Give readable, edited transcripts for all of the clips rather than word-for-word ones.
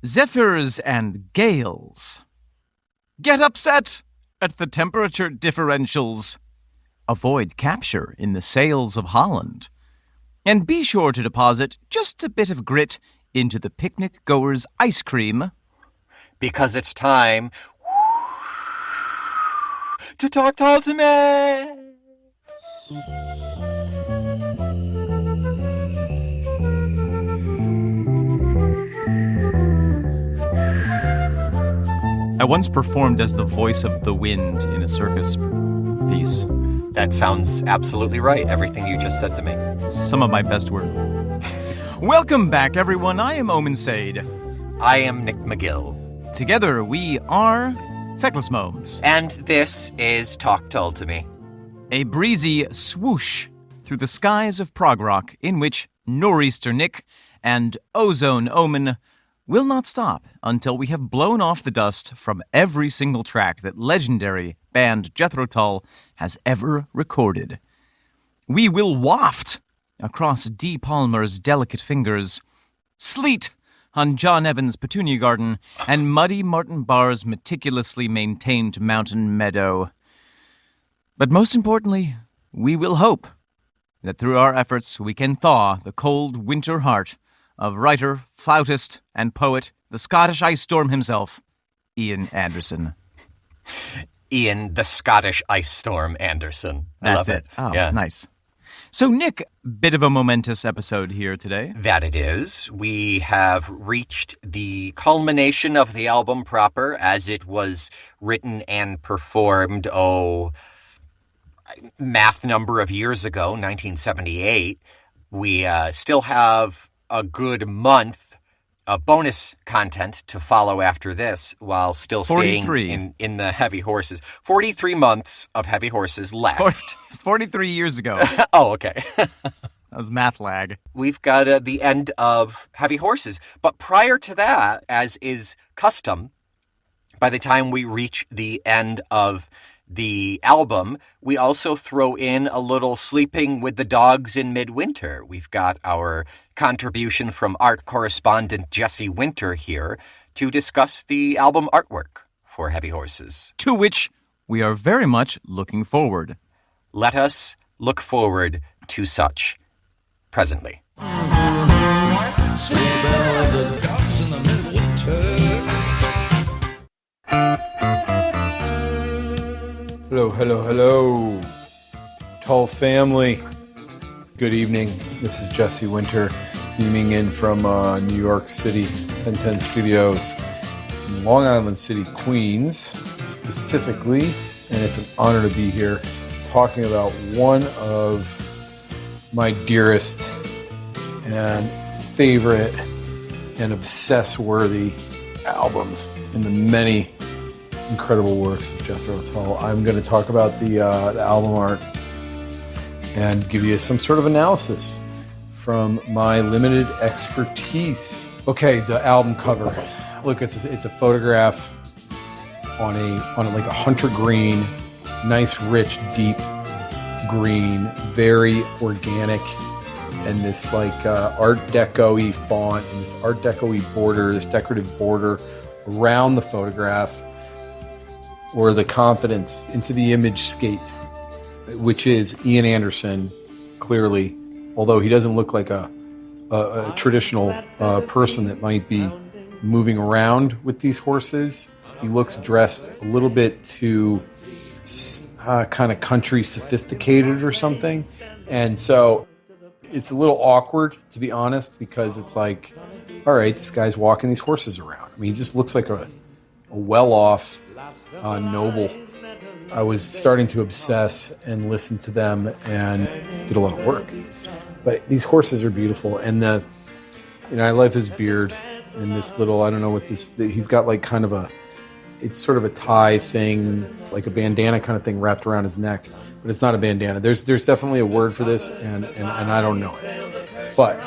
zephyrs and gales. Get upset at the temperature differentials. Avoid capture in the sails of Holland. And be sure to deposit just a bit of grit into the picnic goer's ice cream. Because it's time to talk Tull to me. I once performed as the voice of the wind in a circus piece. That sounds absolutely right, everything you just said to me. Some of my best work. Welcome back, everyone. I am Omen Sade. I am Nick McGill. Together, we are Feckless Momes. And this is Talk Tull to Me. A breezy swoosh through the skies of prog rock in which Nor'easter Nick and Ozone Omen will not stop until we have blown off the dust from every single track that legendary band Jethro Tull has ever recorded. We will waft across Dee Palmer's delicate fingers, sleet on John Evans' petunia garden, and muddy Martin Barr's meticulously maintained mountain meadow. But most importantly, we will hope that through our efforts we can thaw the cold winter heart of writer, flautist, and poet, the Scottish ice storm himself, Ian Anderson. Ian, the Scottish ice storm Anderson. I That's love it. Oh, yeah. Nice. So, Nick, bit of a momentous episode here today. That it is. We have reached the culmination of the album proper as it was written and performed, math number of years ago, 1978. We still have a good month of bonus content to follow after this while still staying in the Heavy Horses. 43 months of Heavy Horses left. 43 years ago. Oh, okay. That was math lag. We've got the end of Heavy Horses. But prior to that, as is custom, by the time we reach the end of the album, we also throw in a little Sleeping with the Dogs in Midwinter. We've got our contribution from art correspondent Jesse Winter here to discuss the album artwork for Heavy Horses. To which we are very much looking forward. Let us look forward to such presently. Sleeping with the dogs in the midwinter. Hello, Tull family. Good evening. This is Jesse Winter, beaming in from New York City, 1010 Studios, in Long Island City, Queens, specifically. And it's an honor to be here talking about one of my dearest and favorite and obsess-worthy albums in the many incredible works of Jethro Tull. I'm going to talk about the album art and give you some sort of analysis from my limited expertise. Okay, the album cover. Look, it's a photograph on like a hunter green, nice, rich, deep green, very organic, and this like Art Deco-y font and this Art Deco-y border, this decorative border around the photograph, or the confidence into the image-scape, which is Ian Anderson, clearly, although he doesn't look like a traditional person that might be moving around with these horses. He looks dressed a little bit too kind of country sophisticated or something. And so it's a little awkward, to be honest, because it's like, all right, this guy's walking these horses around. I mean, he just looks like a well-off noble. I was starting to obsess and listen to them and did a lot of work. But these horses are beautiful, and I love his beard and this little, I don't know what this, he's got like kind of it's sort of a tie thing, like a bandana kind of thing wrapped around his neck, but it's not a bandana. There's definitely a word for this, and I don't know it. But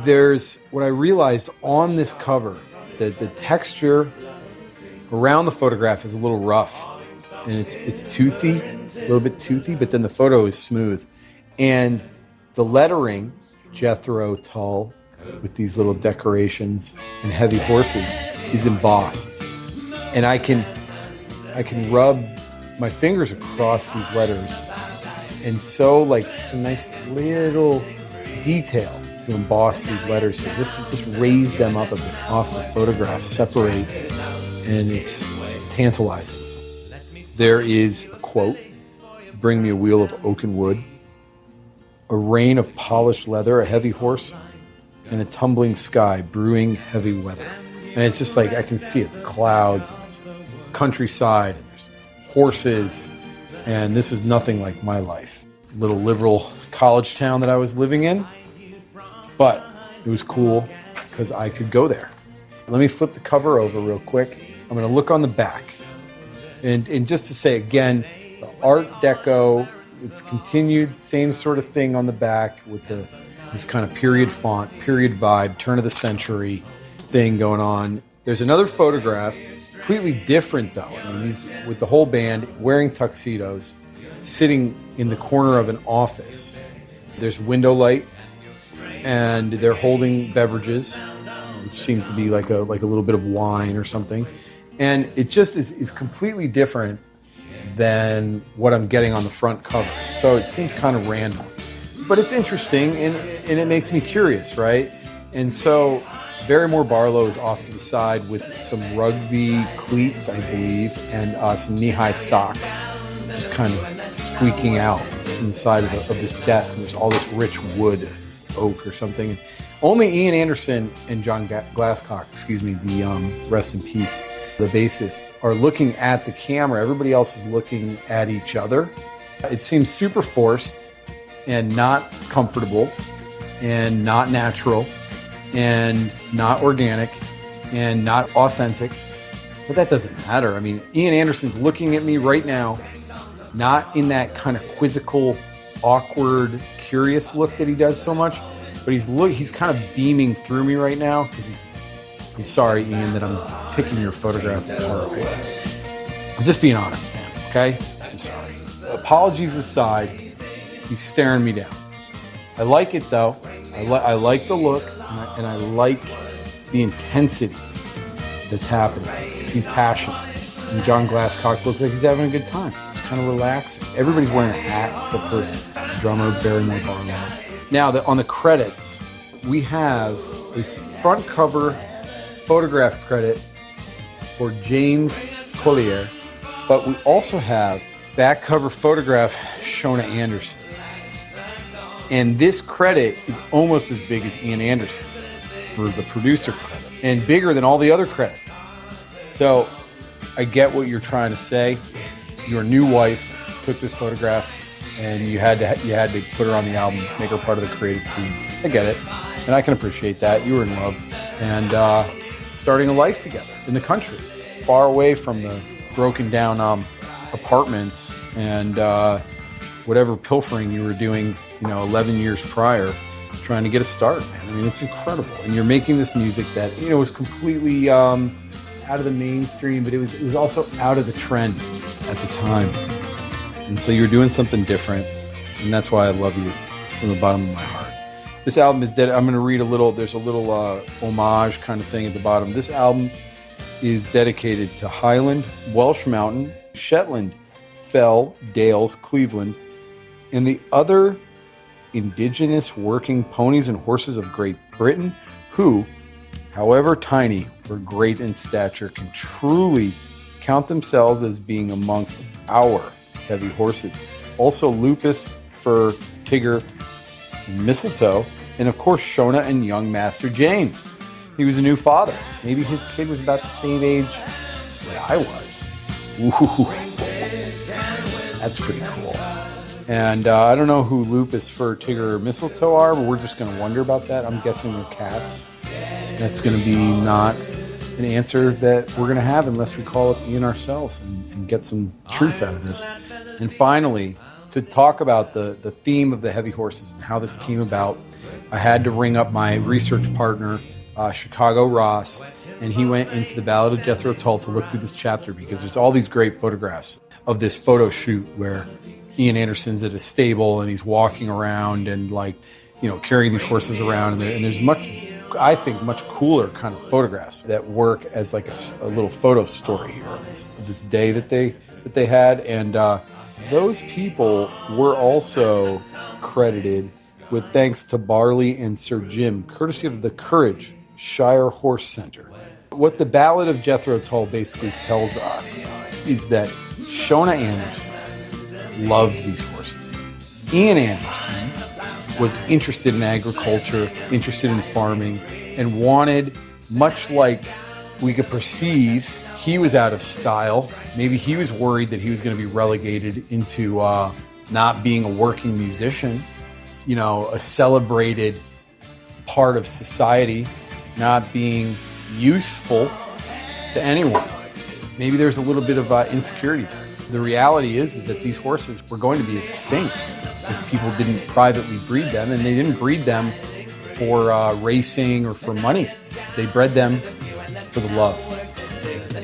there's what I realized on this cover, that the texture around the photograph is a little rough, and it's toothy, a little bit toothy, but then the photo is smooth. And the lettering, Jethro Tull, with these little decorations and heavy horses, is embossed. And I can rub my fingers across these letters. And so, like, such a nice little detail to emboss these letters here. Just raise them up a bit off the photograph, separate, and it's tantalizing. There is a quote, "Bring me a wheel of oaken wood, a rain of polished leather, a heavy horse, and a tumbling sky, brewing heavy weather." And it's just like, I can see it, the clouds, and this countryside, and there's horses, and this was nothing like my life. Little liberal college town that I was living in, but it was cool because I could go there. Let me flip the cover over real quick. I'm going to look on the back. And just to say again, the Art Deco, it's continued, same sort of thing on the back with this kind of period font, period vibe, turn of the century thing going on. There's another photograph, completely different though. I mean, he's with the whole band wearing tuxedos, sitting in the corner of an office. There's window light, and they're holding beverages, which seem to be like a little bit of wine or something. And it just is completely different than what I'm getting on the front cover. So it seems kind of random. But it's interesting, and it makes me curious, right? And so Barrymore Barlow is off to the side with some rugby cleats, I believe, and some knee-high socks, just kind of squeaking out from the side of this desk. And there's all this rich wood, oak or something. And only Ian Anderson and John Glasscock, the rest in peace, the bassist, are looking at the camera. Everybody else is looking at each other. It seems super forced and not comfortable and not natural and not organic and not authentic. But that doesn't matter. I mean, Ian Anderson's looking at me right now, not in that kind of quizzical, awkward, curious look that he does so much, but he's kind of beaming through me right now because I'm sorry, Ian, that I'm picking your photograph apart. I'm just being honest, man, okay? I'm sorry. Apologies aside, he's staring me down. I like it, though. I like the look, and I like the intensity that's happening. He's passionate. And John Glasscock looks like he's having a good time. It's kind of relaxing. Everybody's wearing a hat except for the drummer, Barrymore Barlow. Now, on the credits, we have a front cover photograph credit for James Collier, but we also have back cover photograph Shona Anderson. And this credit is almost as big as Ian Anderson for the producer credit, and bigger than all the other credits. So I get what you're trying to say. Your new wife took this photograph, and you had to put her on the album, make her part of the creative team. I get it, and I can appreciate that. You were in love, and starting a life together in the country, far away from the broken down apartments and whatever pilfering you were doing, 11 years prior, trying to get a start, man. I mean, it's incredible. And you're making this music that, was completely out of the mainstream, but it was also out of the trend at the time. And so you're doing something different, and that's why I love you from the bottom of my heart. This album is I'm going to read there's a little homage kind of thing at the bottom. This album is dedicated to Highland, Welsh Mountain, Shetland, Fell, Dales, Cleveland, and the other indigenous working ponies and horses of Great Britain who, however tiny or great in stature, can truly count themselves as being amongst our heavy horses. Also Lupus, Fir, Tigger, Mistletoe, and of course Shona and young Master James. He was a new father. Maybe his kid was about the same age that I was. Ooh, that's pretty cool. And I don't know who Lupus, Fir, Tigger, or Mistletoe are, but we're just going to wonder about that. I'm guessing they're cats. That's going to be not an answer that we're going to have unless we call up Ian ourselves and get some truth out of this. And finally, to talk about the theme of the heavy horses and how this came about, I had to ring up my research partner, Chicago Ross, and he went into the Ballad of Jethro Tull to look through this chapter because there's all these great photographs of this photo shoot where Ian Anderson's at a stable and he's walking around and carrying these horses around, and there's much I think, much cooler kind of photographs that work as like a little photo story of this day that they had. And those people were also credited with thanks to Barley and Sir Jim, courtesy of the Courage Shire Horse Center. What the Ballad of Jethro Tull basically tells us is that Shona Anderson loved these horses. Ian Anderson was interested in agriculture, interested in farming, and wanted, much like we could perceive he was out of style, maybe he was worried that he was going to be relegated into not being a working musician, a celebrated part of society, not being useful to anyone. Maybe there's a little bit of insecurity there. The reality is that these horses were going to be extinct if people didn't privately breed them, and they didn't breed them for racing or for money. They bred them for the love.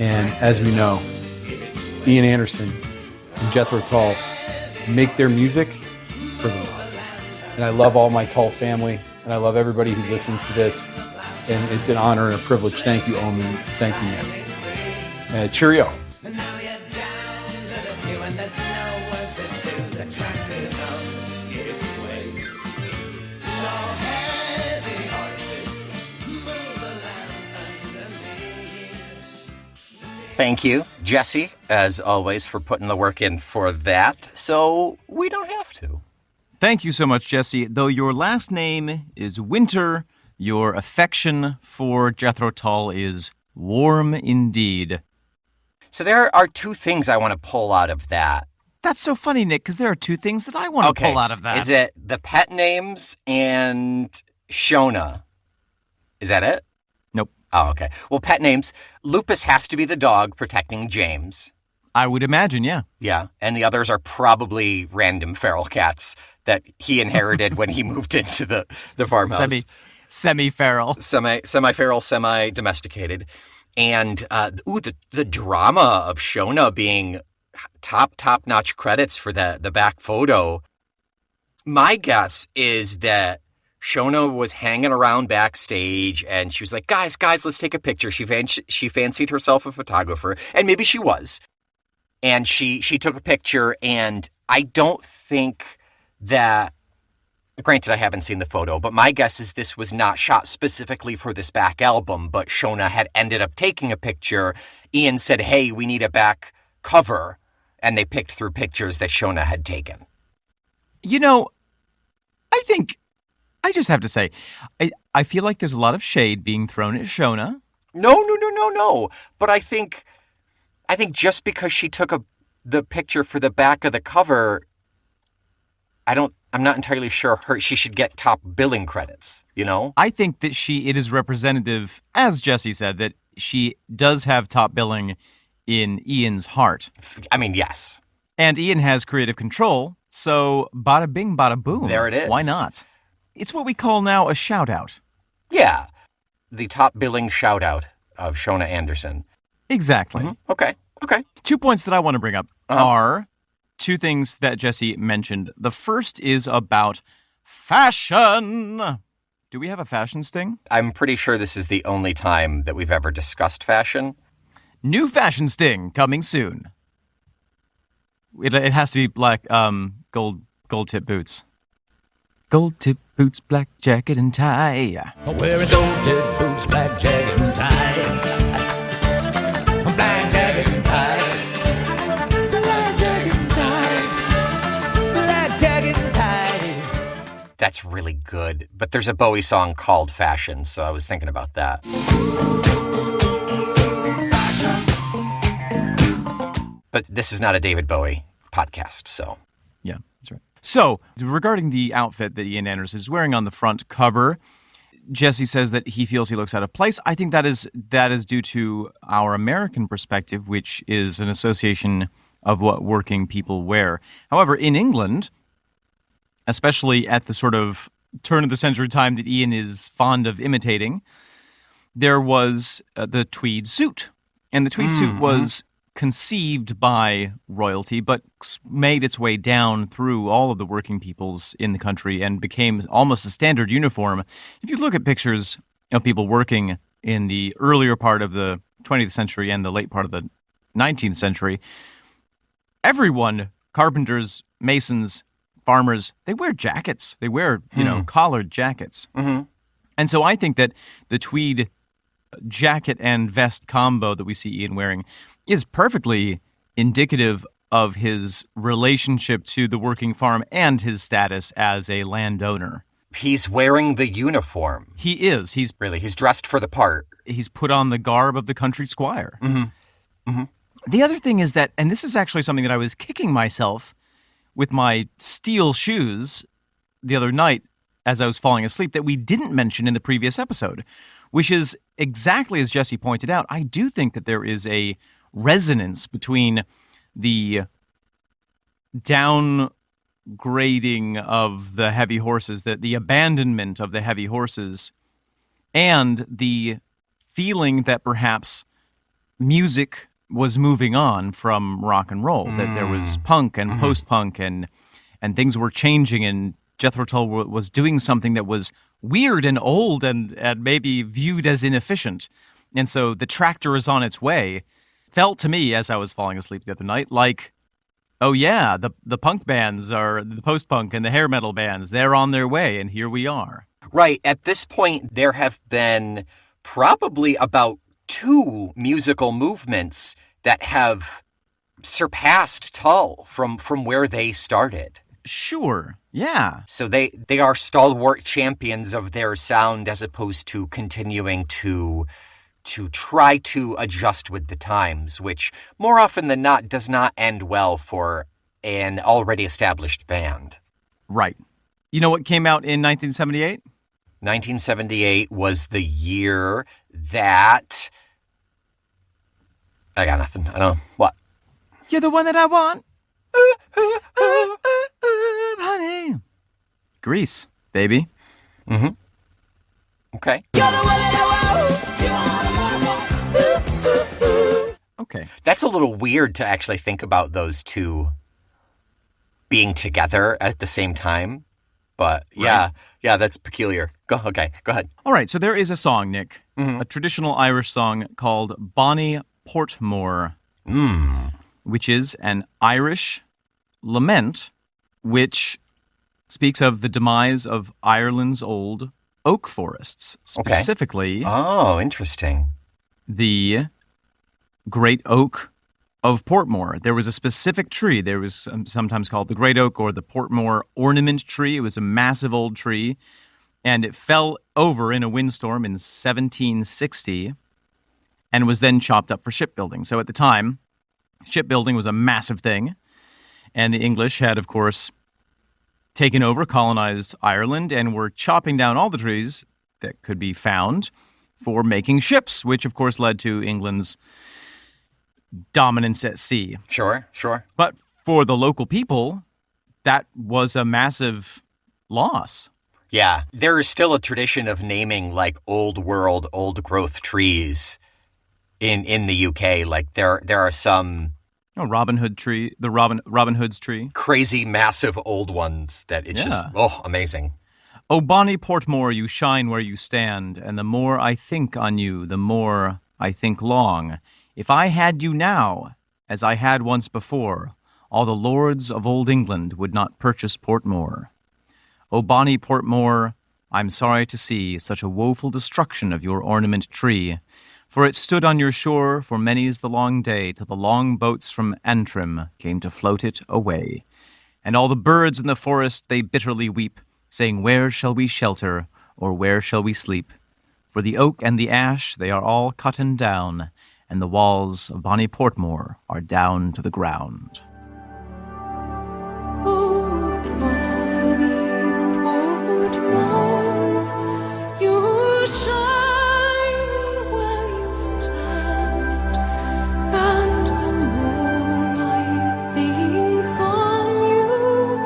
And as we know, Ian Anderson and Jethro Tull make their music for the love. And I love all my Tull family, and I love everybody who listened to this. And it's an honor and a privilege. Thank you, Omen. Thank you, Nick. Cheerio. Thank you, Jesse, as always, for putting the work in for that, so we don't have to. Thank you so much, Jesse. Though your last name is Winter, your affection for Jethro Tull is warm indeed. So there are two things I want to pull out of that. That's so funny, Nick, because there are two things that I want to pull out of that. Is it the pet names and Shona? Is that it? Nope. Oh, okay. Well, pet names. Lupus has to be the dog protecting James. I would imagine, yeah. Yeah, and the others are probably random feral cats that he inherited when he moved into the farmhouse. Semi-feral. Semi-feral, semi-domesticated. And, the drama of Shona being top-notch credits for the back photo. My guess is that Shona was hanging around backstage and she was like, guys, let's take a picture. She fancied herself a photographer, and maybe she was. And she took a picture, and I don't think that, granted, I haven't seen the photo, but my guess is this was not shot specifically for this back album, but Shona had ended up taking a picture. Ian said, hey, we need a back cover, and they picked through pictures that Shona had taken. I just have to say, I feel like there's a lot of shade being thrown at Shona. No. But I think just because she took the picture for the back of the cover, I'm not entirely sure she should get top billing credits, I think that it is representative, as Jesse said, that she does have top billing in Ian's heart. I mean, yes. And Ian has creative control, so bada bing, bada boom. There it is. Why not? It's what we call now a shout-out. Yeah. The top billing shout-out of Shona Anderson. Exactly. Mm-hmm. Okay. 2 points that I want to bring up are two things that Jesse mentioned. The first is about fashion. Do we have a fashion sting? I'm pretty sure this is the only time that we've ever discussed fashion. New fashion sting coming soon. It has to be black, gold tip boots. Gold tip boots, black jacket and tie. Wearing gold tip boots, black jacket and tie. Black jacket and tie. Black jacket and tie. Black jacket and tie. That's really good. But there's a Bowie song called Fashion, so I was thinking about that. But this is not a David Bowie podcast, so. Yeah, that's right. So, regarding the outfit that Ian Anderson is wearing on the front cover, Jesse says that he feels he looks out of place. I think that is due to our American perspective, which is an association of what working people wear. However, in England, especially at the sort of turn of the century time that Ian is fond of imitating, there was the tweed suit. And the tweed suit was conceived by royalty, but made its way down through all of the working peoples in the country and became almost a standard uniform. If you look at pictures people working in the earlier part of the 20th century and the late part of the 19th century, everyone, carpenters, masons, farmers, they wear jackets. They wear, collared jackets. Mm-hmm. And so I think that the tweed jacket and vest combo that we see Ian wearing is perfectly indicative of his relationship to the working farm and his status as a landowner. He's wearing the uniform. He is. He's dressed for the part. He's put on the garb of the country squire. Mm-hmm. Mm-hmm. The other thing is that, and this is actually something that I was kicking myself with my steel shoes the other night as I was falling asleep, that we didn't mention in the previous episode, which is exactly as Jesse pointed out. I do think that there is a resonance between the downgrading of the heavy horses, the abandonment of the heavy horses, and the feeling that perhaps music was moving on from rock and roll, that there was punk and post-punk and things were changing, and Jethro Tull was doing something that was weird and old and maybe viewed as inefficient. And so the tractor is on its way. Felt to me, as I was falling asleep the other night, like, oh yeah, the punk bands are the post-punk and the hair metal bands. They're on their way, and here we are. Right. At this point, there have been probably about 2 musical movements that have surpassed Tull from where they started. Sure, yeah. So they are stalwart champions of their sound as opposed to continuing to try to adjust with the times, which more often than not does not end well for an already established band. Right. You know what came out in 1978? 1978 was the year that... I got nothing. I don't know. What? You're the one that I want. Honey. Grease, baby. Mm-hmm. Okay. Okay. That's a little weird to actually think about those two being together at the same time. But yeah, that's peculiar. Go ahead. All right, so there is a song, Nick, a traditional Irish song called Bonny Portmore, which is an Irish lament which speaks of the demise of Ireland's old oak forests, specifically Oh, interesting. the great oak of Portmore. There was a specific tree. There was sometimes called the great oak or the Portmore ornament tree. It was a massive old tree, and it fell over in a windstorm in 1760 and was then chopped up for shipbuilding. So at the time, shipbuilding was a massive thing, and the English had, of course, taken over, colonized Ireland, and were chopping down all the trees that could be found for making ships, which, of course, led to England's dominance at sea. Sure. But for the local people, that was a massive loss. Yeah, there is still a tradition of naming like old world, old growth trees in the UK. Like there are some Robin Hood tree, the Robin Hood's tree. Crazy, massive old ones that it's just amazing. Oh, Bonny Portmore, you shine where you stand, and the more I think on you, the more I think long. If I had you now, as I had once before, all the lords of old England would not purchase Portmore. O Bonny Portmore, I'm sorry to see such a woeful destruction of your ornament tree, for it stood on your shore for many's the long day, till the long boats from Antrim came to float it away. And all the birds in the forest they bitterly weep, saying, where shall we shelter, or where shall we sleep? For the oak and the ash they are all cutten down, and the walls of Bonny Portmore are down to the ground. Oh, Bonny Portmore, you shine where you stand, and the more I think on you,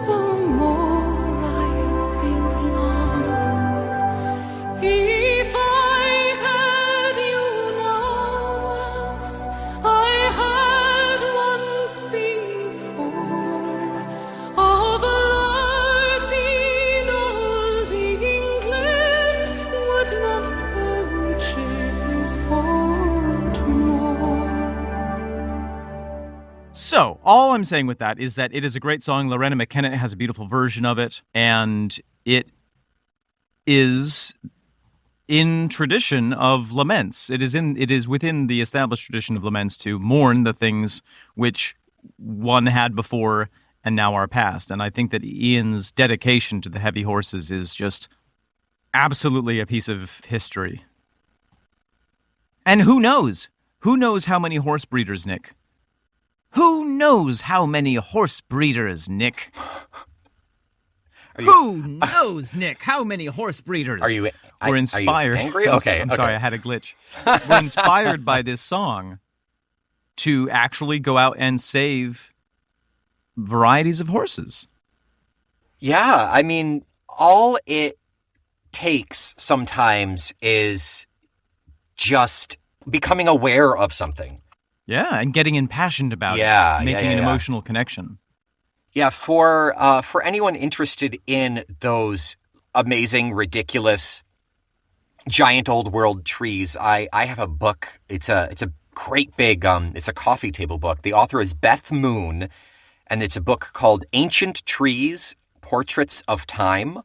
the more I think long. If I had you now as I had once before, So, all I'm saying with that is that it is a great song. Loreena McKennitt has a beautiful version of it, and it is in tradition of laments. It is within the established tradition of laments to mourn the things which one had before and now are past. And I think that Ian's dedication to the heavy horses is just absolutely a piece of history. And who knows? Who knows how many horse breeders, Nick? Who knows how many horse breeders, Nick? Who knows, Nick, how many horse breeders were inspired? Are you angry? I'm sorry, I had a glitch. Were inspired by this song to actually go out and save varieties of horses. Yeah, I mean, all it takes sometimes is just becoming aware of something. Yeah, and getting impassioned about it. Making an emotional connection. Yeah, for anyone interested in those amazing, ridiculous, giant old world trees, I have a book. It's a great big it's a coffee table book. The author is Beth Moon, and it's a book called Ancient Trees: Portraits of Time.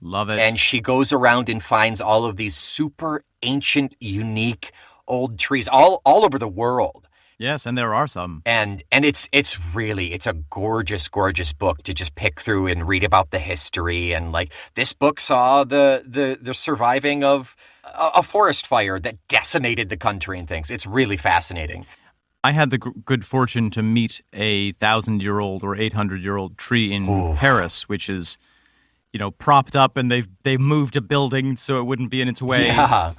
Love it. And she goes around and finds all of these super ancient, unique old trees all over the world. Yes, and there are some. And it's a gorgeous, gorgeous book to just pick through and read about the history. And like this book saw the surviving of a forest fire that decimated the country and things. It's really fascinating. I had the good fortune to meet a 1,000-year-old or 800-year-old tree in Paris, which is, propped up, and they moved a building so it wouldn't be in its way. Yeah.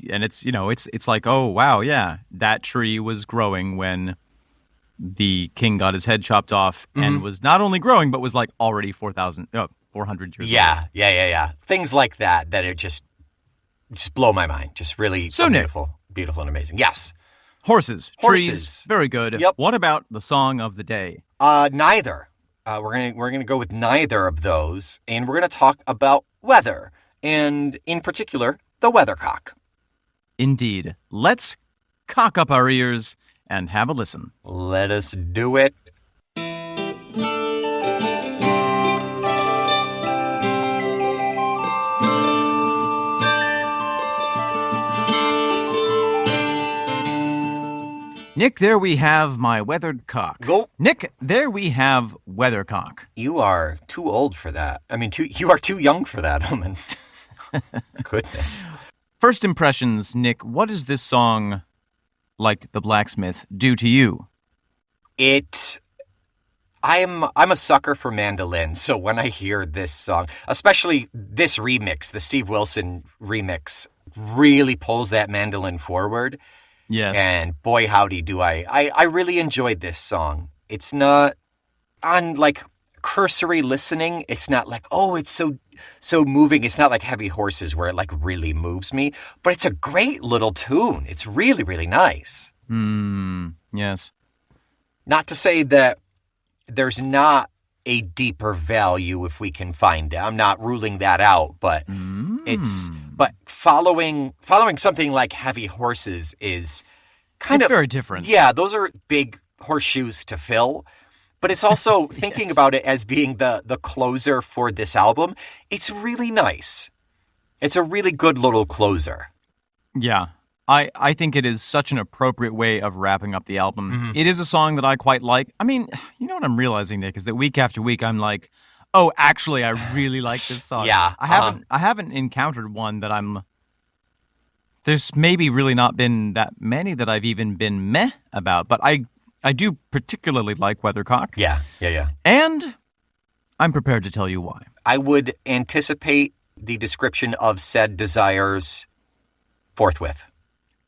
And it's like, oh, wow, yeah, that tree was growing when the king got his head chopped off and was not only growing, but was like already 400 years old. Yeah. Things like that it just blow my mind. Just really so beautiful and amazing. Yes. Horses. Trees, very good. Yep. What about the song of the day? Neither. We're gonna go with neither of those, and we're gonna talk about weather, and in particular, the weathercock. Indeed. Let's cock up our ears and have a listen. Let us do it. Nick, there we have my weathered cock. Go. Nick, there we have weathercock. You are too old for that. I mean, you are too young for that, Omen. Goodness. First impressions, Nick, what does this song, like the blacksmith, do to you? I'm a sucker for mandolin, so when I hear this song, especially this remix, the Steve Wilson remix, really pulls that mandolin forward. Yes. And boy, howdy do I really enjoyed this song. It's not, on like cursory listening, it's not like, oh, it's so moving. It's not like Heavy Horses where it like really moves me, but it's a great little tune. It's really, really nice. Yes. Not to say that there's not a deeper value if we can find it. I'm not ruling that out, but but following something like Heavy Horses is it's very different. Yeah, those are big horseshoes to fill. But it's also thinking about it as being the closer for this album. It's really nice. It's a really good little closer. Yeah. I think it is such an appropriate way of wrapping up the album. It is a song that I quite like. I mean, you know what I'm realizing, Nick, is that week after week I'm like, oh, actually, I really like this song. Yeah. I haven't encountered one that there's maybe really not been that many that I've even been meh about, but I do particularly like Weathercock. Yeah. And I'm prepared to tell you why. I would anticipate the description of said desires forthwith.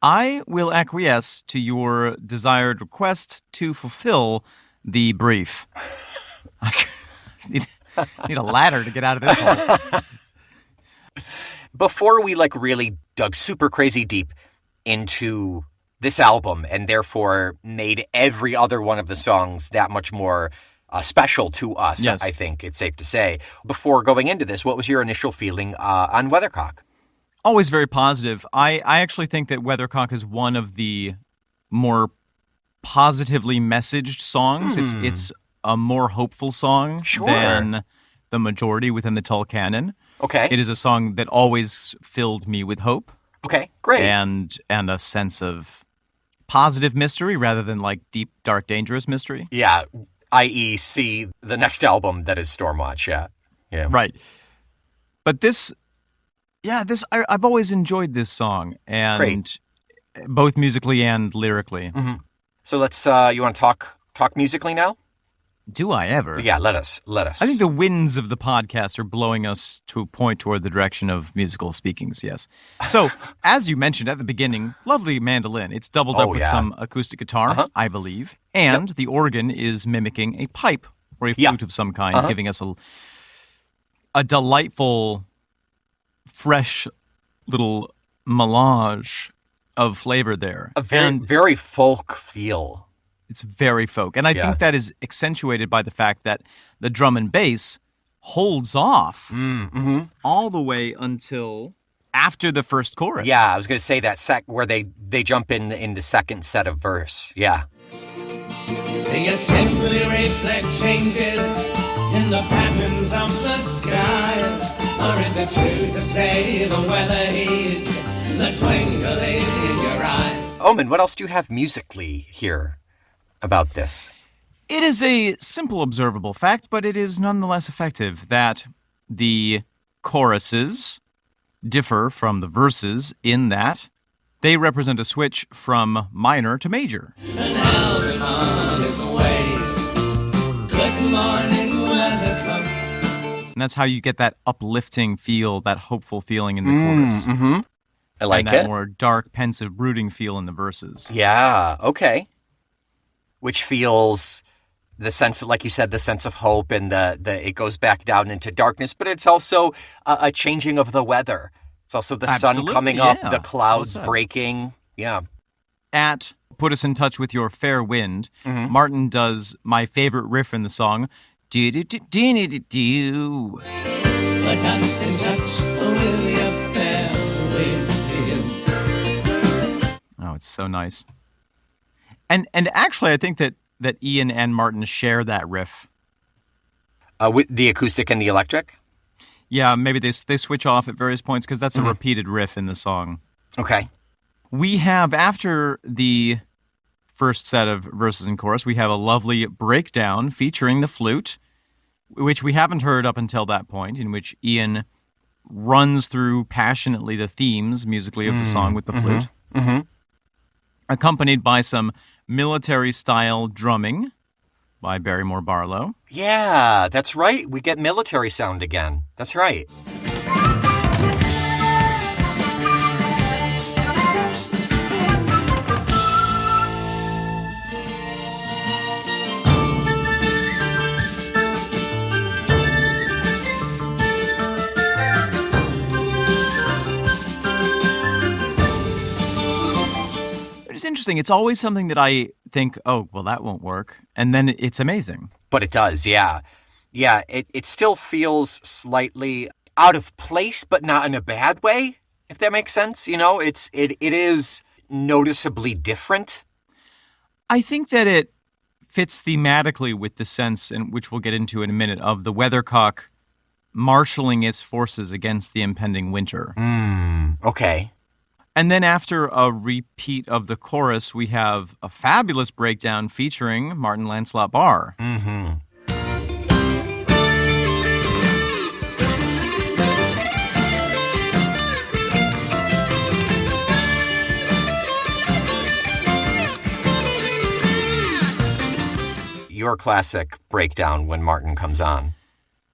I will acquiesce to your desired request to fulfill the brief. I need a ladder to get out of this hole. Before we really dug super crazy deep into this album and therefore made every other one of the songs that much more special to us, yes. I think it's safe to say. Before going into this, what was your initial feeling on Weathercock? Always very positive. I actually think that Weathercock is one of the more positively messaged songs. It's a more hopeful song than the majority within the Tull canon. Okay. It is a song that always filled me with hope. Okay, great. And a sense of positive mystery rather than like deep, dark, dangerous mystery. Yeah, i.e. see the next album that is Stormwatch, yeah. Right. But I've always enjoyed this song, and Great. both musically and lyrically. Mm-hmm. So let's, you want to talk musically now? Do I ever? Yeah, let us. I think the winds of the podcast are blowing us to a point toward the direction of musical speakings, yes. So, as you mentioned at the beginning, lovely mandolin. It's doubled up with some acoustic guitar, I believe, and the organ is mimicking a pipe or a flute of some kind, giving us a delightful, fresh little melange of flavor there. A very folk feel. It's very folk. And I think that is accentuated by the fact that the drum and bass holds off all the way until after the first chorus. Yeah, I was going to say that where they jump in the second set of verse. Yeah. The assembly reflect changes in the patterns of the sky. Or is it true to say the weather heats the twinkle in your eye? Omen, what else do you have musically here about this? It is a simple observable fact, but it is nonetheless effective that the choruses differ from the verses in that they represent a switch from minor to major. And Alvin on his way. Good morning, Weathercock. And that's how you get that uplifting feel, that hopeful feeling in the chorus. Mm-hmm. I like and that it. more dark, pensive, brooding feel in the verses. Yeah, okay. Which feels the sense, like you said, the sense of hope, and it goes back down into darkness, but it's also a changing of the weather. It's also the sun coming up, the clouds breaking. Yeah. At Put Us in Touch with Your Fair Wind, Martin does my favorite riff in the song. Do-do-do-do-do-do. Put us in touch with your fair wind. Oh, it's so nice. And actually, I think that Ian and Martin share that riff. With the acoustic and the electric? Yeah, maybe they switch off at various points because that's a repeated riff in the song. Okay. We have, after the first set of verses and chorus, we have a lovely breakdown featuring the flute, which we haven't heard up until that point, in which Ian runs through passionately the themes musically of the song with the flute, accompanied by some military-style drumming by Barrymore Barlow. Yeah, that's right. We get military sound again. That's right. It's interesting. It's always something that I think, oh, well, that won't work. And then it's amazing. But it does, yeah. Yeah, it still feels slightly out of place, but not in a bad way, if that makes sense. You know, it is noticeably different. I think that it fits thematically with the sense, and which we'll get into in a minute, of the Weathercock marshalling its forces against the impending winter. Okay. And then after a repeat of the chorus, we have a fabulous breakdown featuring Martin Lancelot Barr. Mm-hmm. Your classic breakdown when Martin comes on.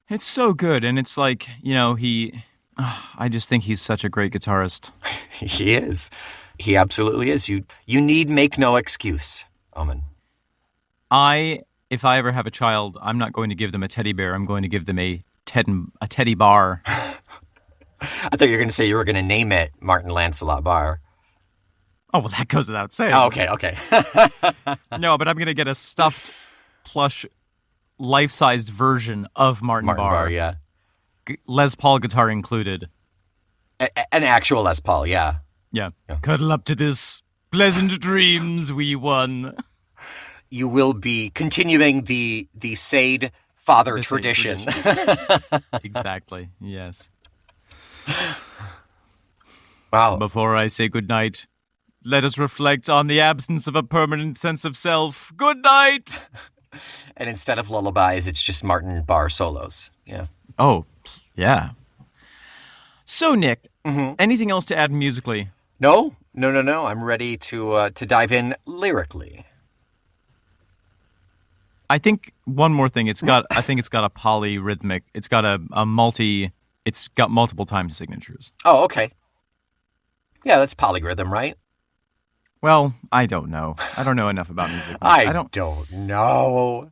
It's so good, and it's like, you know, I just think he's such a great guitarist. He is. He absolutely is. You need make no excuse, Omen. If I ever have a child, I'm not going to give them a teddy bear. I'm going to give them a teddy bar. I thought you were going to say you were going to name it Martin Lancelot Barr. Oh, well, that goes without saying. Oh, okay. No, but I'm going to get a stuffed, plush, life-sized version of Martin Barr. Yeah. Les Paul guitar included. An actual Les Paul, yeah. Yeah. Cuddle up to this. Pleasant dreams, wee one. you will be continuing the Sade father The Sade tradition. Exactly, yes. Wow. Before I say goodnight, let us reflect on the absence of a permanent sense of self. Good night! And instead of lullabies, it's just Martin bar solos. Yeah. Oh, yeah. So, Nick, anything else to add musically? No. I'm ready to dive in lyrically. I think one more thing. I think it's got a polyrhythmic. It's got it's got multiple time signatures. Oh, okay. Yeah, that's polyrhythm, right? Well, I don't know. I don't know enough about music. I don't know.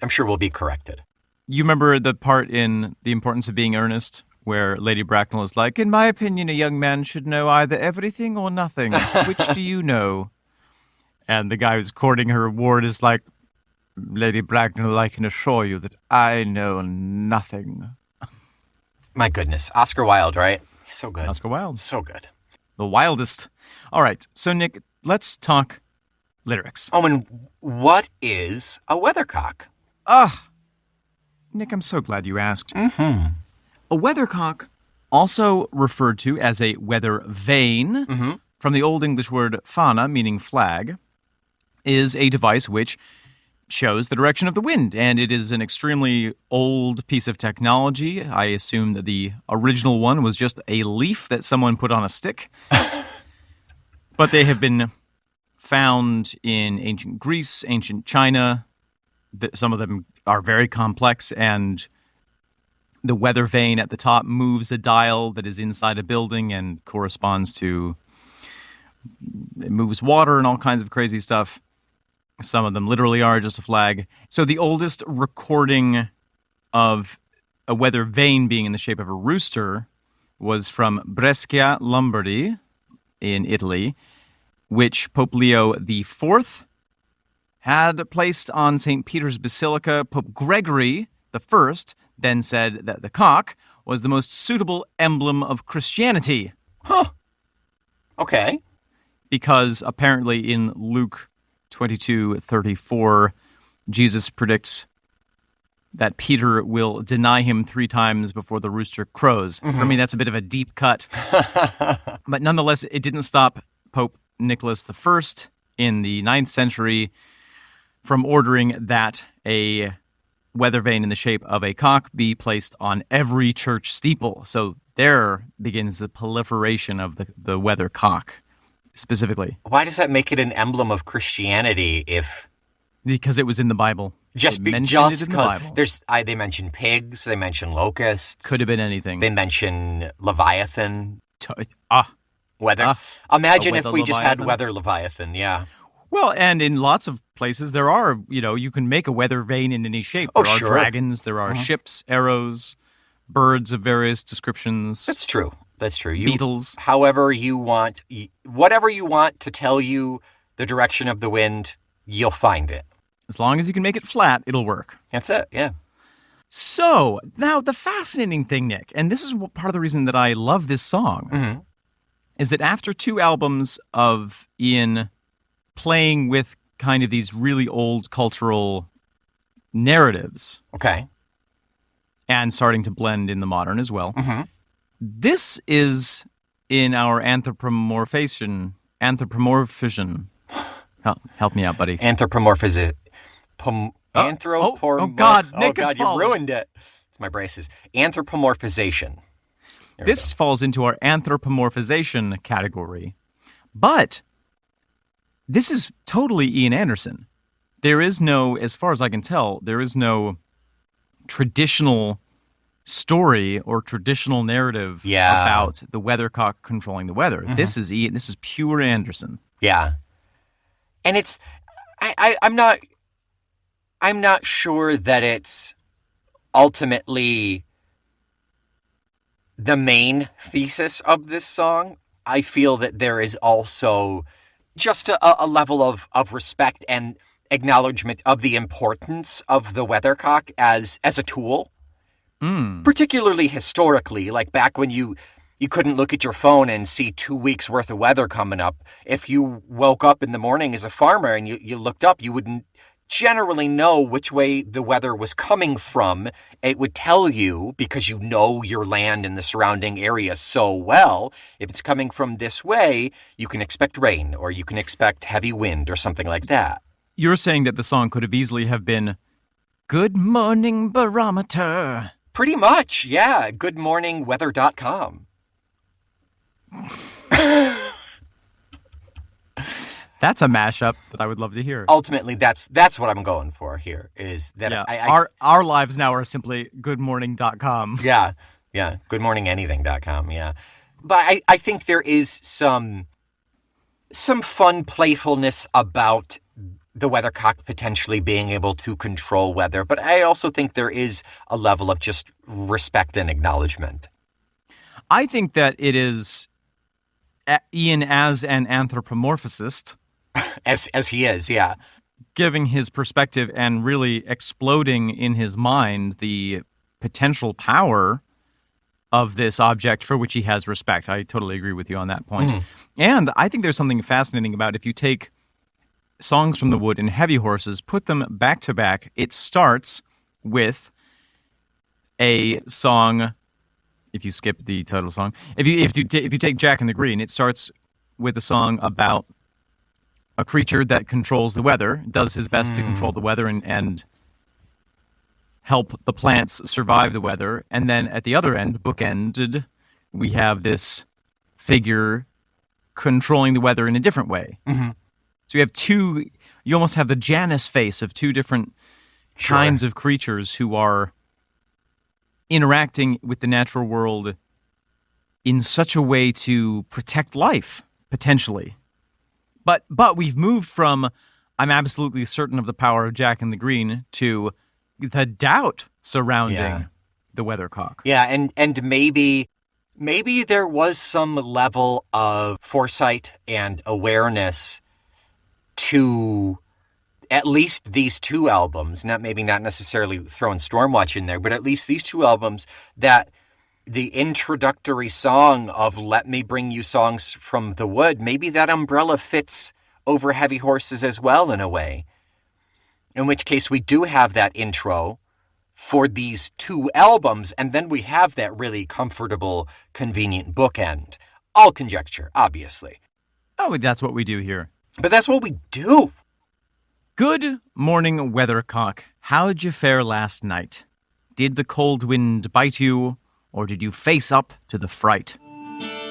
I'm sure we'll be corrected. You remember the part in The Importance of Being Earnest where Lady Bracknell is like, in my opinion, a young man should know either everything or nothing. Which do you know? And the guy who's courting her ward is like, Lady Bracknell, I can assure you that I know nothing. My goodness. Oscar Wilde, right? He's so good. Oscar Wilde. So good. The wildest. All right. So, Nick, let's talk lyrics. Oh, and what is a weathercock? Nick, I'm so glad you asked. A weathercock, also referred to as a weather vane, from the Old English word fana, meaning flag, is a device which shows the direction of the wind, and it is an extremely old piece of technology. I assume that the original one was just a leaf that someone put on a stick. But they have been found in ancient Greece, ancient China. Some of them are very complex, and the weather vane at the top moves a dial that is inside a building and corresponds to, it moves water and all kinds of crazy stuff. Some of them literally are just a flag. So the oldest recording of a weather vane being in the shape of a rooster was from Brescia, Lombardy, in Italy, which Pope Leo IV had placed on St. Peter's Basilica. Pope Gregory I then said that the cock was the most suitable emblem of Christianity. Okay. Because apparently in Luke 22:34, Jesus predicts that Peter will deny him 3 times before the rooster crows. For me, that's a bit of a deep cut. But nonetheless, it didn't stop Pope Nicholas I in the 9th century from ordering that a weather vane in the shape of a cock be placed on every church steeple. So there begins the proliferation of the weathercock, specifically. Why does that make it an emblem of Christianity if... Because it was in the Bible. Just It because mentioned it in the Bible. they mention pigs, they mention locusts. Could have been anything. They mention Leviathan. Weather. Imagine a if weather we just had Leviathan. weather Leviathan, yeah. Well, and in lots of places there are, you can make a weather vane in any shape. Oh, There are sure. dragons, there are ships, arrows, birds of various descriptions. That's true. Beetles. However you want, whatever you want to tell you the direction of the wind, you'll find it. As long as you can make it flat, it'll work. That's it, yeah. So, now the fascinating thing, Nick, and this is part of the reason that I love this song, is that after 2 albums of Ian playing with kind of these really old cultural narratives, Okay. and starting to blend in the modern as well, this is in our anthropomorphism. Help me out, buddy. Anthropomorphism. oh, God, Nick has you fallen. ruined it. It's my braces. Anthropomorphization. There we This falls into our anthropomorphization category. But this is totally Ian Anderson. There is no, as far as I can tell, there is no traditional story or traditional narrative Yeah. about the weathercock controlling the weather. This is Ian. This is pure Anderson. Yeah. And it's I'm not sure that it's ultimately the main thesis of this song. I feel that there is also just a level of respect and acknowledgement of the importance of the weathercock as a tool. Particularly historically, like back when you couldn't look at your phone and see 2 weeks worth of weather coming up. If you woke up in the morning as a farmer and you looked up, you wouldn't generally know which way the weather was coming from. It would tell you, because you know your land and the surrounding area so well, if it's coming from this way, you can expect rain or you can expect heavy wind or something like that. You're saying that the song could have easily have been Good Morning Barometer. Pretty much, yeah. Goodmorningweather.com. That's a mashup that I would love to hear. Ultimately, that's what I'm going for here, is that yeah. Our lives now are simply goodmorning.com. Yeah, goodmorninganything.com, yeah. But I think there is some fun playfulness about the Weathercock potentially being able to control weather, but I also think there is a level of just respect and acknowledgement. I think that it is Ian as an anthropomorphicist. As he is, yeah. Giving his perspective and really exploding in his mind the potential power of this object for which he has respect. I totally agree with you on that point. And I think there's something fascinating about if you take Songs from the Wood and Heavy Horses, put them back to back, it starts with a song. If you skip the title song, if you take Jack and the Green, it starts with a song about a creature that controls the weather, does his best to control the weather and help the plants survive the weather. And then at the other end, bookended, we have this figure controlling the weather in a different way. So you have you almost have the Janus face of two different kinds of creatures who are interacting with the natural world in such a way to protect life, potentially. But we've moved from I'm absolutely certain of the power of Jack and the Green to the doubt surrounding the Weathercock. Yeah, and maybe there was some level of foresight and awareness to at least these two albums, not necessarily throwing Stormwatch in there, but at least these two albums, that the introductory song of Let Me Bring You Songs from the Wood, maybe that umbrella fits over Heavy Horses as well in a way. In which case we do have that intro for these two albums, and then we have that really comfortable, convenient bookend. All conjecture, obviously. Oh, that's what we do here. But that's what we do. Good morning, Weathercock. How'd you fare last night? Did the cold wind bite you, or did you face up to the fright?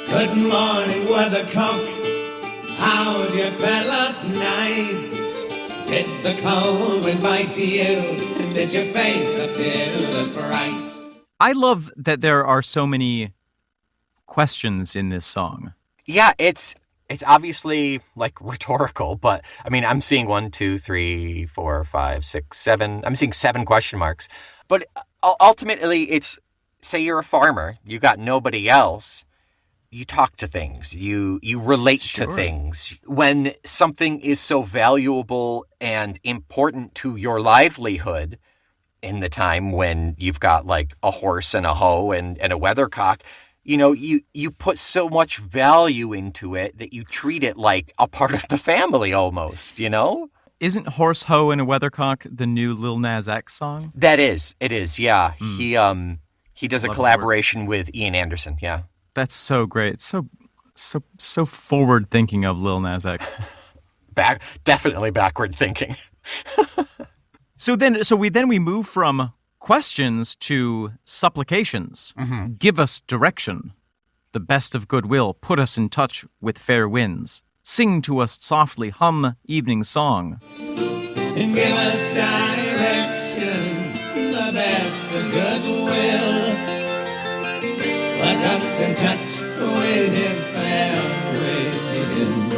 Good morning, Weathercock. How'd you fare last night? Did the cold wind bite you? Did you face up to the fright? I love that there are so many questions in this song. Yeah, it's obviously like rhetorical, but I mean, I'm seeing 1, 2, 3, 4, 5, 6, 7. I'm seeing 7 question marks. But ultimately, it's, say you're a farmer, you got nobody else. You talk to things, you relate to things. When something is so valuable and important to your livelihood, in the time when you've got like a horse and a hoe and a weathercock, you know, you put so much value into it that you treat it like a part of the family almost, you know? Isn't Horse, Hoe, and a Weathercock the new Lil Nas X song? It is, yeah. He does a collaboration with Ian Anderson, yeah. That's so great. So forward thinking of Lil Nas X. Definitely backward thinking. So we move from questions to supplications. Give us direction. The best of goodwill, put us in touch with fair winds. Sing to us softly, hum evening song. Give us direction, the best of goodwill. Put us in touch with fair winds.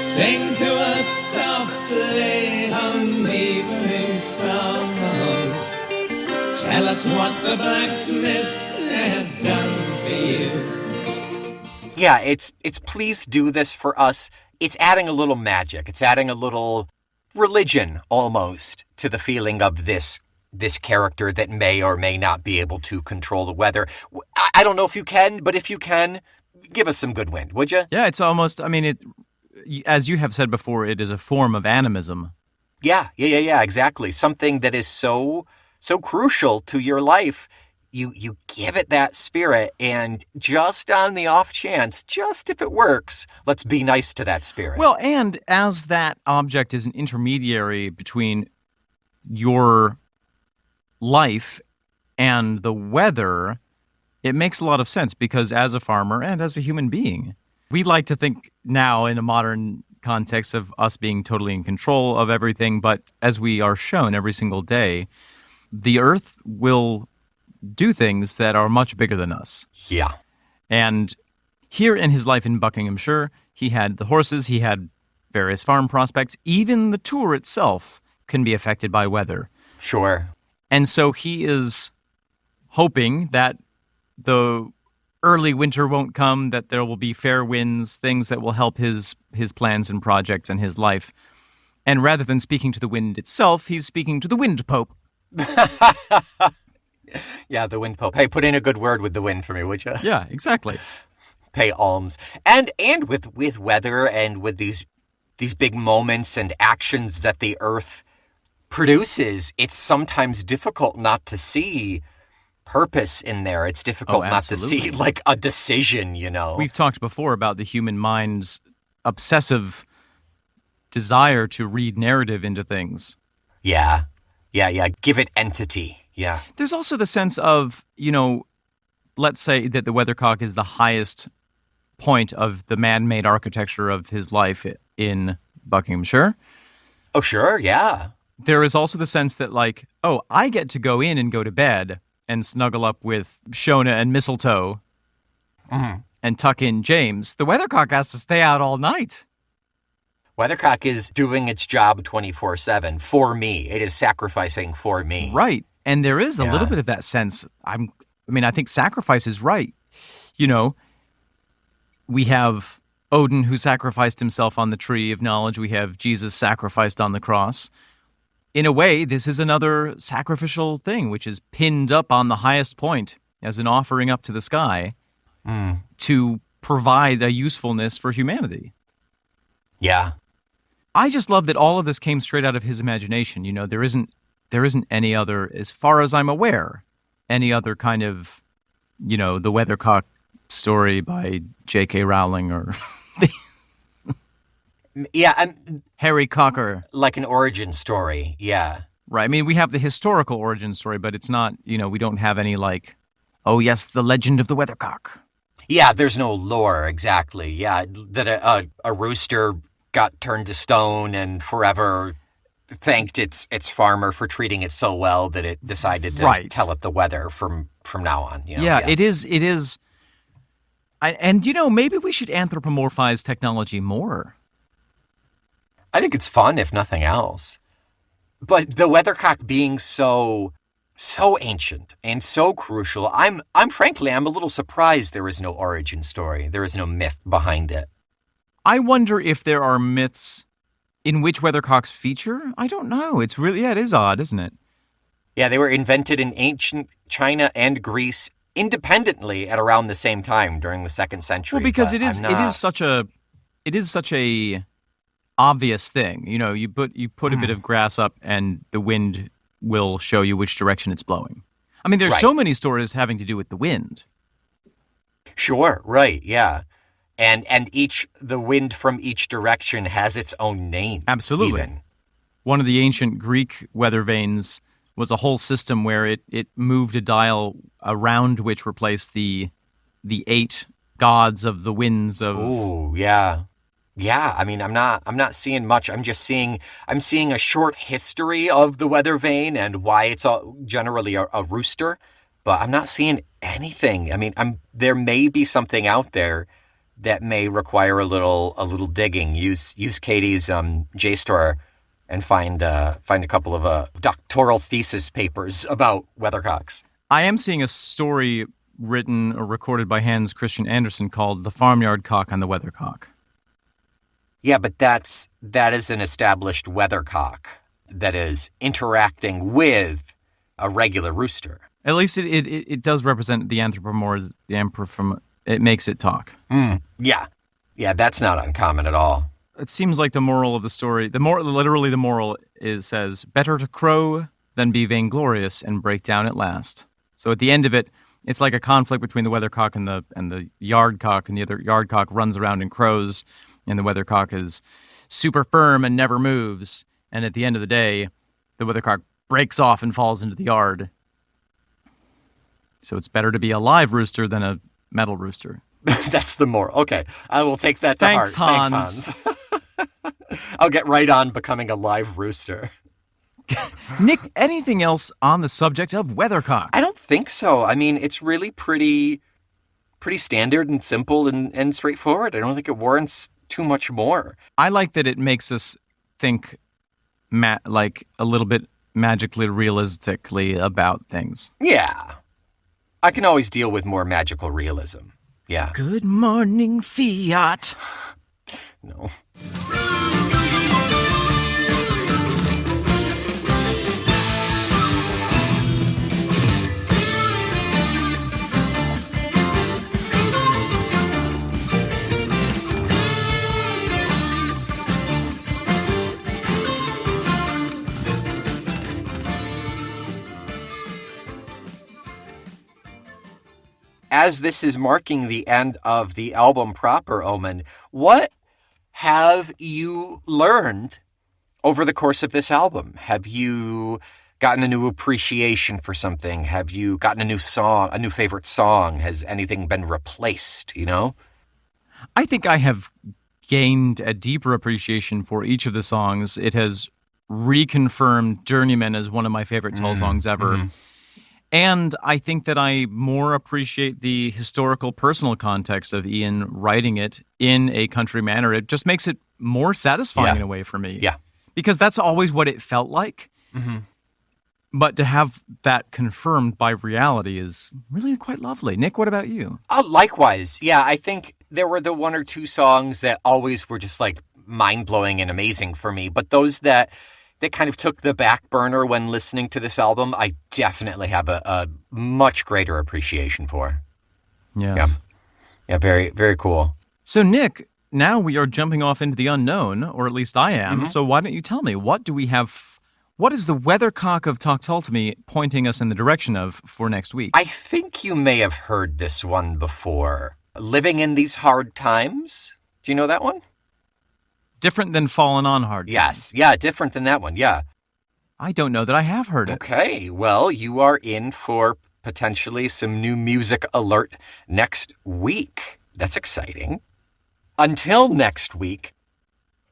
Sing to us softly, hum evening song. Tell us what the blacksmith has done for you. Yeah, it's please do this for us. It's adding a little magic. It's adding a little religion almost to the feeling of this character that may or may not be able to control the weather. I don't know if you can, but if you can, give us some good wind, would you? Yeah, it's almost, I mean, as you have said before, it is a form of animism. Yeah, exactly. Something that is so crucial to your life. You give it that spirit, and just on the off chance, just if it works, let's be nice to that spirit. Well, and as that object is an intermediary between your life and the weather, it makes a lot of sense because as a farmer and as a human being, we like to think now in a modern context of us being totally in control of everything, but as we are shown every single day, the earth will do things that are much bigger than us. Yeah. And here in his life in Buckinghamshire, he had the horses, he had various farm prospects. Even the tour itself can be affected by weather. Sure. And so he is hoping that the early winter won't come, that there will be fair winds, things that will help his plans and projects and his life. And rather than speaking to the wind itself, he's speaking to the wind pope. Yeah, the wind pope. Hey, put in a good word with the wind for me, would you? Yeah, exactly. Pay alms. And with weather and with these big moments and actions that the earth produces, it's sometimes difficult not to see purpose in there. It's difficult not to see like a decision, you know. We've talked before about the human mind's obsessive desire to read narrative into things. Yeah. Give it entity. Yeah. There's also the sense of, let's say that the Weathercock is the highest point of the man-made architecture of his life in Buckinghamshire. Oh, sure, yeah. There is also the sense that, like, I get to go in and go to bed and snuggle up with Shona and Mistletoe and tuck in James. The Weathercock has to stay out all night. Weathercock is doing its job 24/7 for me. It is sacrificing for me. Right. And there is a little bit of that sense. I think sacrifice is right. We have Odin who sacrificed himself on the tree of knowledge. We have Jesus sacrificed on the cross. In a way, this is another sacrificial thing, which is pinned up on the highest point as an offering up to the sky to provide a usefulness for humanity. Yeah. I just love that all of this came straight out of his imagination. There isn't any other, as far as I'm aware, any other kind of, the Weathercock story by J.K. Rowling or Harry Cocker. Like an origin story, yeah. Right. I mean, we have the historical origin story, but it's not, we don't have any like, oh yes, the legend of the Weathercock. Yeah, there's no lore, exactly. Yeah, that a rooster got turned to stone and forever thanked its farmer for treating it so well that it decided to tell it the weather from now on. Yeah, it is. Maybe we should anthropomorphize technology more. I think it's fun, if nothing else. But the Weathercock being so ancient and so crucial, I'm a little surprised there is no origin story. There is no myth behind it. I wonder if there are myths in which Weathercocks feature. I don't know. It's really, it is odd, isn't it? Yeah, they were invented in ancient China and Greece independently at around the same time during the 2nd century. Well, because it is such a obvious thing. You put a bit of grass up and the wind will show you which direction it's blowing. I mean, there's so many stories having to do with the wind. Sure, right, yeah. And the wind from each direction has its own name. Absolutely. Even. One of the ancient Greek weather vanes was a whole system where it moved a dial around which were placed the 8 gods of the winds of. Ooh, yeah. Yeah, I mean, I'm not seeing much. I'm seeing a short history of the weather vane and why it's generally a rooster, but I'm not seeing anything. I mean, there may be something out there that may require a little digging. Use Katie's JSTOR and find a couple of doctoral thesis papers about weathercocks. I am seeing a story written or recorded by Hans Christian Andersen called "The Farmyard Cock on the Weathercock." Yeah, but that is an established weathercock that is interacting with a regular rooster. At least it does represent the anthropomorphism. It makes it talk. Yeah, that's not uncommon at all. It seems like the moral of the story, literally the moral says, "Better to crow than be vainglorious and break down at last." So at the end of it, it's like a conflict between the weathercock and the yardcock, and the other yardcock runs around and crows, and the weathercock is super firm and never moves. And at the end of the day, the weathercock breaks off and falls into the yard. So it's better to be a live rooster than a metal rooster. That's the moral. Okay, I will take that to Thanks, heart. Hans. Thanks, Hans. I'll get right on becoming a live rooster. Nick, anything else on the subject of weathercock? I don't think so. I mean, it's really pretty standard and simple and straightforward. I don't think it warrants too much more. I like that it makes us think like a little bit magically realistically about things. Yeah. I can always deal with more magical realism. Yeah. Good morning, Fiat. No. As this is marking the end of the album proper, Omen, what have you learned over the course of this album? Have you gotten a new appreciation for something? Have you gotten a new song, a new favorite song? Has anything been replaced, you know? I think I have gained a deeper appreciation for each of the songs. It has reconfirmed Journeyman as one of my favorite Tull songs ever. Mm-hmm. And I think that I more appreciate the historical, personal context of Ian writing it in a country manner. It just makes it more satisfying in a way for me. Yeah. Because that's always what it felt like. Mm-hmm. But to have that confirmed by reality is really quite lovely. Nick, what about you? Likewise. Yeah, I think there were the one or two songs that always were just like mind-blowing and amazing for me. But those that kind of took the back burner when listening to this album, I definitely have a much greater appreciation for. Yes. Yeah, very, very cool. So, Nick, now we are jumping off into the unknown, or at least I am. Mm-hmm. So why don't you tell me, what do we have? What is the weathercock of Talk Tull to Me pointing us in the direction of for next week? I think you may have heard this one before. Living in These Hard Times. Do you know that one? Different than Fallen on Hard Times. Yes. Yeah, different than that one. Yeah. I don't know that I have heard it. Okay. Well, you are in for potentially some new music alert next week. That's exciting. Until next week,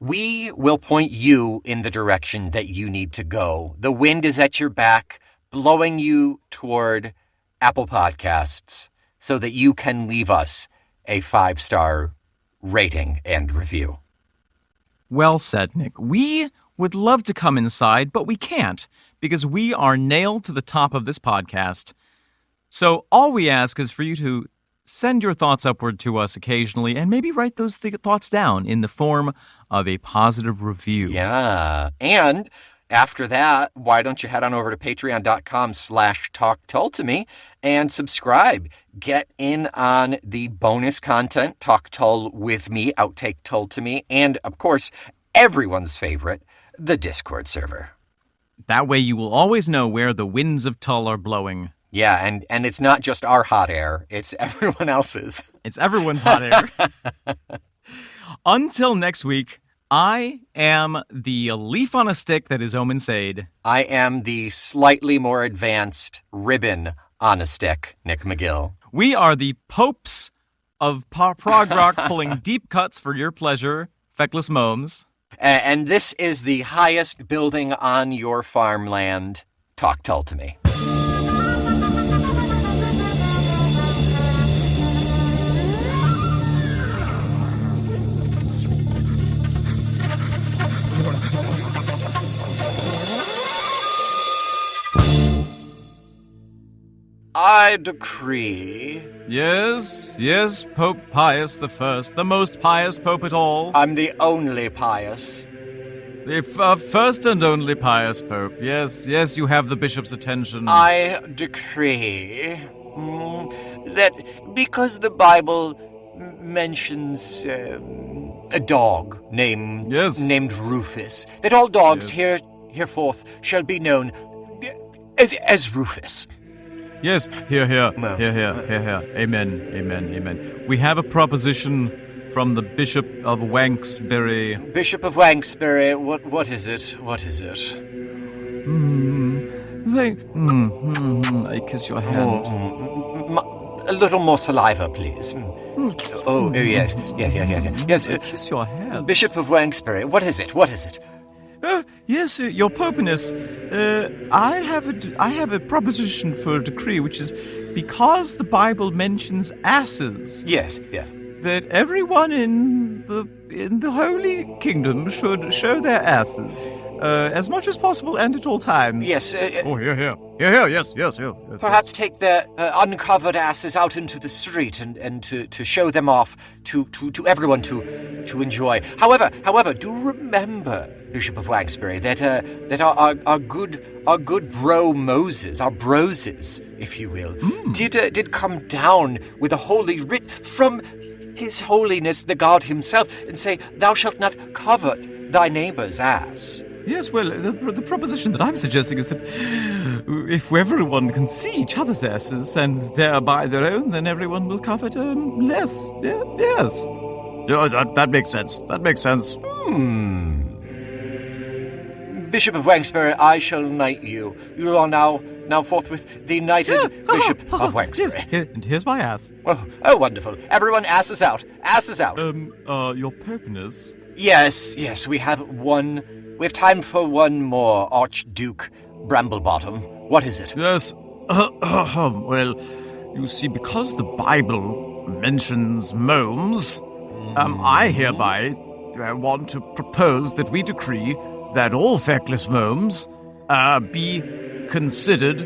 we will point you in the direction that you need to go. The wind is at your back, blowing you toward Apple Podcasts so that you can leave us a 5-star rating and review. Well said, Nick. We would love to come inside, but we can't because we are nailed to the top of this podcast. So all we ask is for you to send your thoughts upward to us occasionally and maybe write those thoughts down in the form of a positive review. Yeah. And after that, why don't you head on over to patreon.com/talktultome and subscribe. Get in on the bonus content, Talk Tull with me, Outtake Tull to Me, and, of course, everyone's favorite, the Discord server. That way you will always know where the winds of Tull are blowing. Yeah, and it's not just our hot air, it's everyone else's. It's everyone's hot air. Until next week, I am the leaf on a stick that is Omen Sade. I am the slightly more advanced ribbon on a stick, Nick McGill. We are the popes of prog rock pulling deep cuts for your pleasure, feckless momes. And this is the highest building on your farmland. Talk Tull to Me. I decree. Yes, Pope Pius the First, the most pious pope at all. I'm the only pious. The first and only pious pope. Yes, you have the bishop's attention. I decree that because the Bible mentions a dog named Rufus, that all dogs here hereforth shall be known as Rufus. Yes, here. Well, Amen, amen, amen. We have a proposition from the Bishop of Wanksbury. Bishop of Wanksbury, what is it? I kiss your hand. A little more saliva, please. Oh, yes. Kiss your hand. Bishop of Wanksbury, what is it? Yes, Your Popiness. I have a proposition for a decree, which is because the Bible mentions asses, Yes. that everyone in the Holy Kingdom should show their asses as much as possible and at all times. Yes, Here, yes. perhaps take their uncovered asses out into the street and to show them off to everyone to enjoy. However, do remember, Bishop of Wanksbury, that our good bro Moses, our broses, if you will, did come down with a holy writ from His Holiness the God himself, and say, "Thou shalt not covet thy neighbor's ass." Yes, well, the proposition that I'm suggesting is that if everyone can see each other's asses and thereby their own, then everyone will covet less. Yes. Yeah, that makes sense. Bishop of Wanksbury, I shall knight you. You are now forthwith the knighted Bishop of Wanksbury. Yes, and here's my ass. Oh, wonderful. Everyone, asses out. Your Popiness. Yes, we have time for one more, Archduke Bramblebottom. What is it? Yes. Well, you see, because the Bible mentions momes, I hereby want to propose that we decree that all feckless momes be considered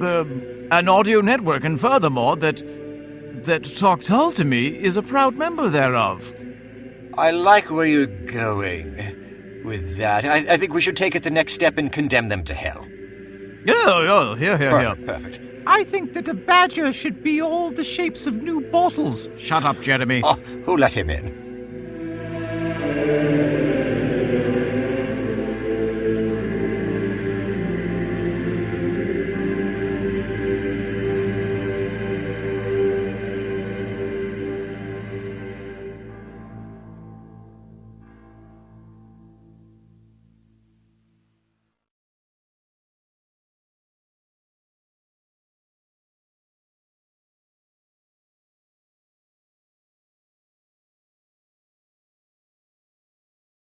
an audio network, and furthermore, that Talk Tull to me is a proud member thereof. I like where you're going with that. I think we should take it the next step and condemn them to hell. Yeah, here. Perfect. I think that a badger should be all the shapes of new bottles. Shut up, Jeremy. Oh, who let him in?